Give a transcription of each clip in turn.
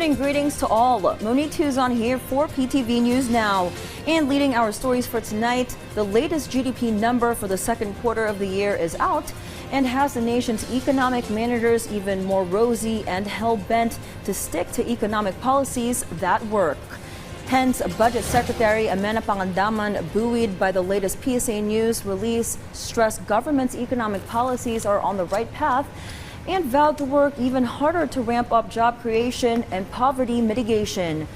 evening greetings to all. Monique Tuzon here for PTV News Now. And leading our stories for tonight, the latest GDP number for the second quarter of the year is out and has the nation's economic managers even more rosy and hell-bent to stick to economic policies that work. Hence, Budget Secretary Amena Pangandaman, buoyed by the latest PSA News release, stressed government's economic policies are on the right path and vowed to work even harder to ramp up job creation and poverty mitigation.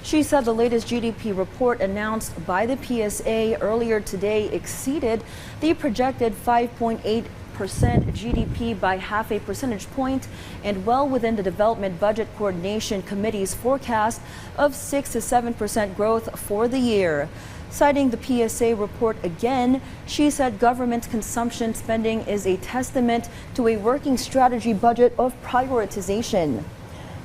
She said the latest GDP report announced by the PSA earlier today exceeded the projected 5.8% GDP by half a percentage point and well within the Development Budget Coordination Committee's forecast of 6 to 7% growth for the year. Citing the PSA report again, she said government consumption spending is a testament to a working strategy budget of prioritization.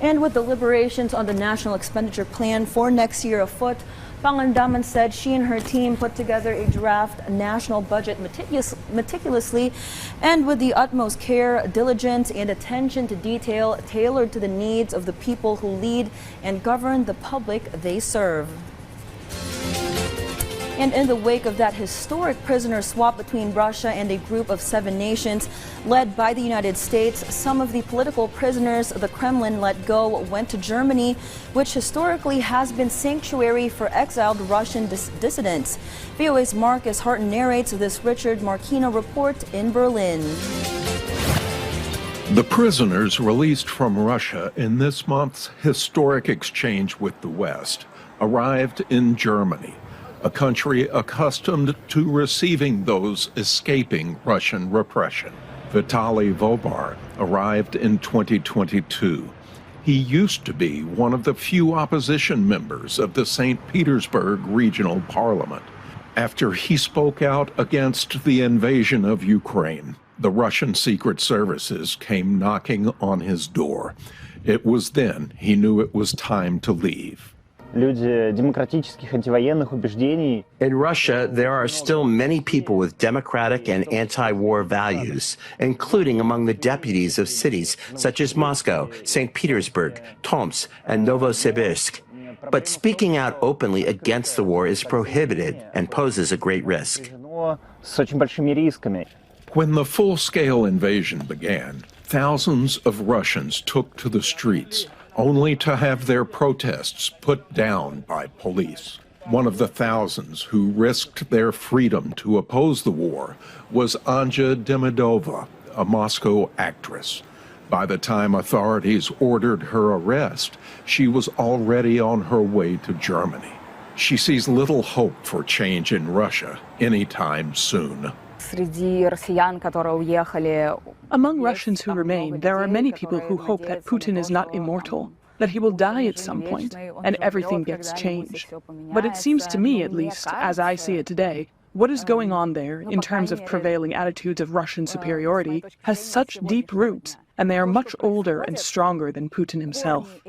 And with deliberations on the national expenditure plan for next year afoot, Pangandaman said she and her team put together a draft national budget meticulously and with the utmost care, diligence, and attention to detail tailored to the needs of the people who lead and govern the public they serve. And in the wake of that historic prisoner swap between Russia and a group of 7 nations led by the United States, some of the political prisoners the Kremlin let go went to Germany, which historically has been sanctuary for exiled Russian dissidents. VOA's Marcus Harton narrates this Richard Marquino report in Berlin. The prisoners released from Russia in this month's historic exchange with the West arrived in Germany, a country accustomed to receiving those escaping Russian repression. Vitaly Vobar arrived in 2022. He used to be one of the few opposition members of the St. Petersburg Regional Parliament. After he spoke out against the invasion of Ukraine, the Russian Secret Services came knocking on his door. It was then he knew it was time to leave. In Russia, there are still many people with democratic and anti-war values, including among the deputies of cities such as Moscow, St. Petersburg, Tomsk, and Novosibirsk. But speaking out openly against the war is prohibited and poses a great risk. When the full-scale invasion began, thousands of Russians took to the streets, only to have their protests put down by police. One of the thousands who risked their freedom to oppose the war was Anja Demidova, a Moscow actress. By the time authorities ordered her arrest, she was already on her way to Germany. She sees little hope for change in Russia anytime soon. Among Russians who remain, there are many people who hope that Putin is not immortal, that he will die at some point, and everything gets changed. But it seems to me, at least, as I see it today, what is going on there, in terms of prevailing attitudes of Russian superiority, has such deep roots, and they are much older and stronger than Putin himself.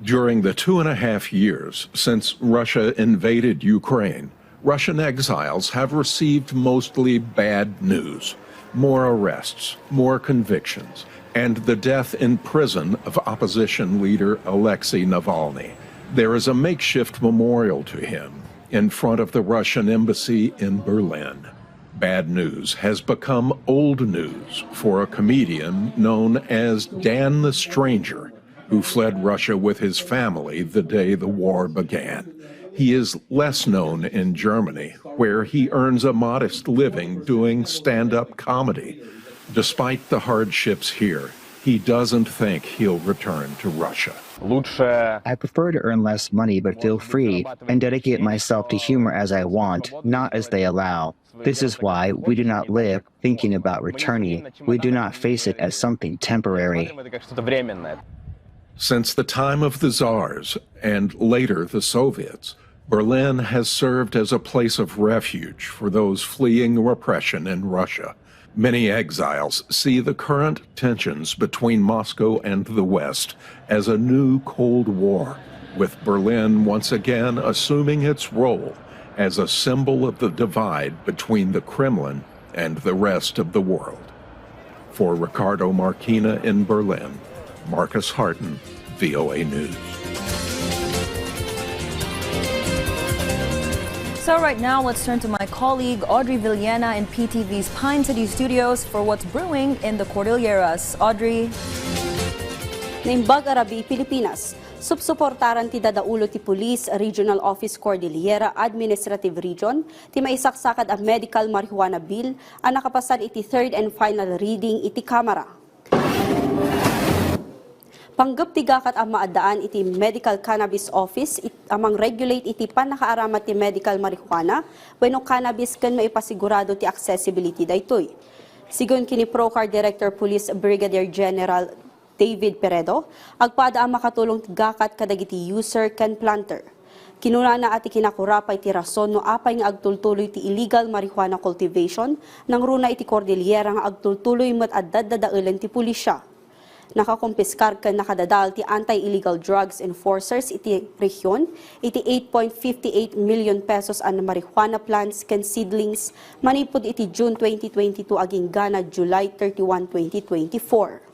During the 2.5 years since Russia invaded Ukraine, Russian exiles have received mostly bad news. More arrests, more convictions, and the death in prison of opposition leader Alexei Navalny. There is a makeshift memorial to him in front of the Russian embassy in Berlin. Bad news has become old news for a comedian known as Dan the Stranger, who fled Russia with his family the day the war began. He is less known in Germany, where he earns a modest living doing stand-up comedy. Despite the hardships here, he doesn't think he'll return to Russia. I prefer to earn less money but feel free and dedicate myself to humor as I want, not as they allow. This is why we do not live thinking about returning. We do not face it as something temporary. Since the time of the Tsars and later the Soviets, Berlin has served as a place of refuge for those fleeing repression in Russia. Many exiles see the current tensions between Moscow and the West as a new Cold War, with Berlin once again assuming its role as a symbol of the divide between the Kremlin and the rest of the world. For Ricardo Marquina in Berlin, Marcus Harton, VOA News. So right now, let's turn to my colleague Audrey Villena in PTV's Pine City Studios for what's brewing in the Cordilleras. Audrey? Naimbag Arabi, Pilipinas. Subsuportaran ti dadaulo ti Police Regional Office Cordillera Administrative Region ti maisaksakad ang medical marijuana bill ang nakapasan iti third and final reading iti Kamara. Panggap tigakat ang maadaan iti Medical Cannabis Office amang regulate iti panakaaramat ti medical marijuana wenno cannabis ken maipasigurado ti accessibility daytoy. Sigon kini Procar Director Police Brigadier General David Peredo, agpada ang makatulong tigakat kadagiti user ken planter. Kinunana ati kinakurapay ti rason no apay nga agtultuloy ti illegal marijuana cultivation nang runa iti Cordillera nga agtultuloy met addad-dadaulen ti pulisya. Nakakumpiskar ken nakadadal ti anti-illegal drugs enforcers iti rehiyon iti 8.58 million pesos an marijuana plants ken seedlings manipud iti June 2022 aging gana July 31, 2024.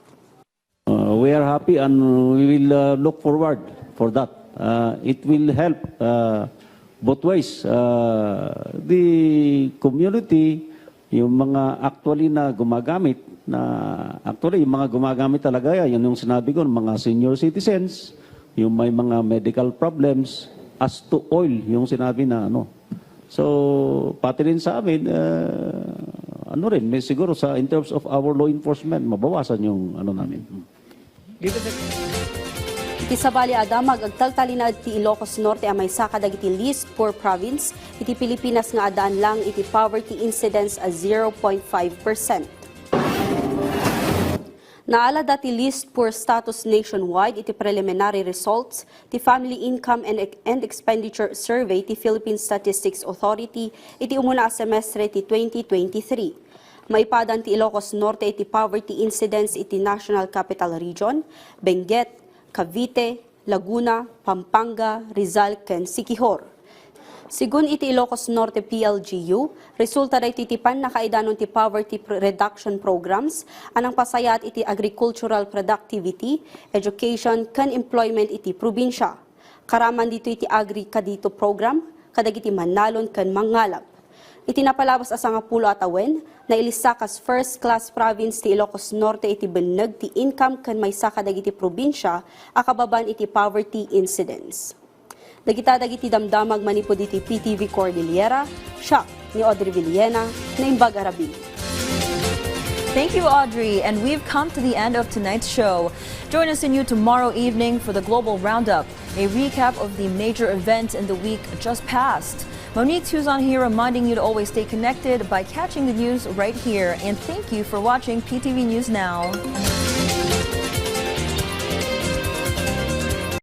We are happy and we will look forward for that. It will help both ways. The community, yung mga actually na gumagamit, yung mga gumagamit talaga yan yung sinabi ko, mga senior citizens, yung may mga medical problems, as to oil, yung sinabi na ano. So, pati rin sa amin, may siguro in terms of our law enforcement, mabawasan yung ano namin. Iti sabali adamag agtaltalinad ti Ilocos Norte ang may sakadag iti least poor province, iti Pilipinas nga adaan lang iti poverty incidence as 0.5%. Naala dati least poor status nationwide iti preliminary results ti Family Income and Expenditure Survey ti Philippine Statistics Authority iti umuna a semestre ti 2023. Maipadan ti Ilocos Norte iti poverty incidence iti National Capital Region, Benguet, Cavite, Laguna, Pampanga, Rizal, ken Siquijor. Sigun iti Ilocos Norte PLGU, resulta da iti tipan nakaidanon ti poverty reduction programs anang pasayat iti agricultural productivity, education, ken employment iti probinsya. Karaman dito iti agri kadito program, kadagiti manalon ken mangalab. Itinapalabas asa nga pulo atawen na ilisakas first-class province ti Ilocos Norte iti beneg ti income ken maysa kadagiti probinsya akababan iti poverty incidence. Dagita dagiti damdamag manipod iti PTV Cordillera, siya ni Audrey Villena, Naimbag Arabi. Thank you, Audrey. And we've come to the end of tonight's show. Join us anew tomorrow evening for the Global Roundup, a recap of the major events in the week just passed. Monique Tuzon here reminding you to always stay connected by catching the news right here. And thank you for watching PTV News Now.